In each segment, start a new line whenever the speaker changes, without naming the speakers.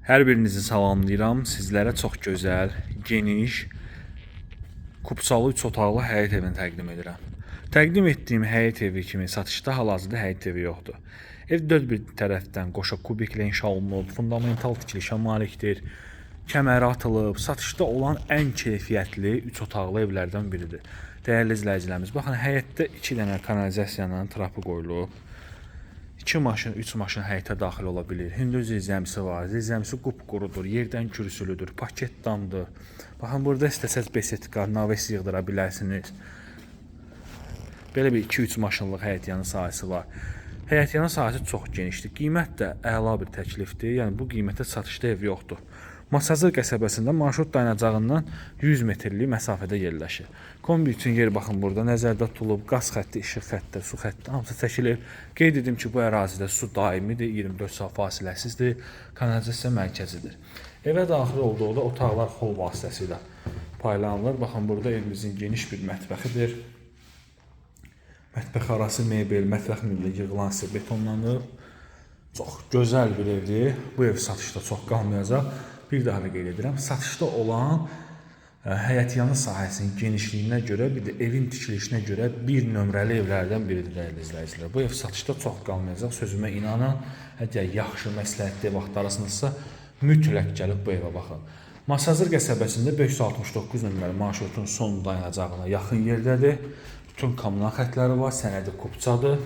Hər birinizi salamlayıram. Sizlərə çox gözəl, geniş, kupçalı 3 otaqlı həyət evini təqdim edirəm. Təqdim etdiyim həyət evi kimi satışda hal-hazırda həyət evi yoxdur. Ev dörd bir tərəfdən qoşa kubiklə inşa olunub, fundamental tikilişə malikdir. Kəməri atılıb, satışda olan ən keyfiyyətli 3 otaqlı evlərdən biridir. Dəyərli izləyicilərimiz, baxın həyətdə 2 dənə kanalizasiyanın trapı qoyulub. 2 maşın, 3 maşın həyətə daxil ola bilir. Hündür zirzəmisi var. Zirzəmisi qupqurudur, yerdən kürsülüdür, paket damdır. Baxın, burada istəsəz besetka, naves yığdıra bilərsiniz. Belə bir 2-3 maşınlıq həyətyanı sahəsi var. Həyətyanı sahəsi çox genişdir. Qiymət də əla bir təklifdir. Yəni bu qiymətə satışda ev yoxdur. Masazır qəsəbəsində marşrut dayanacağından 100 metrlik məsafədə yerləşir. Kombi üçün yer baxın burada nəzərdə tutulub, qaz xətti, işıq xətti, su xətti hamısı çəkilir. Qeyd edim ki, bu ərazidə su daimidir, 24 saat fasiləsizdir, kanalizasiya mərkəzidir. Evə daxil olduqda otaqlar xol vasitəsilə paylanılır. Baxın, burada evimizin geniş bir mətbəxidir. Mətbəx arası mebel, mətbəx mebeli yığılan isə betonlanıb. Çox gözəl bir evdir. Bu ev satışda çox qalmayacaq. Bir daha da qeyd edirəm, satışda olan həyətyanı sahəsinin genişliyinə görə, bir də evin tikilişinə görə bir nömrəli evlərdən biridir, dəyərli izləyicilər. Bu ev satışda çox qalmayacaq, sözümə inanın. Hətta yaxşı məsləhətli ev axtarırsınızsa, mütləq gəlib bu evə baxın. Masazır qəsəbəsində 569 nömrəli marşrutun son dayanacağına yaxın yerdədir. Bütün kommunal xətləri var, sənədi kupçadır.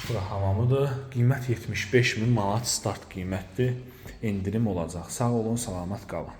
Bura hamamıdır. Qiymət 75.000 manat start qiymətdir. İndirim olacaq. Sağ olun, salamat qalın.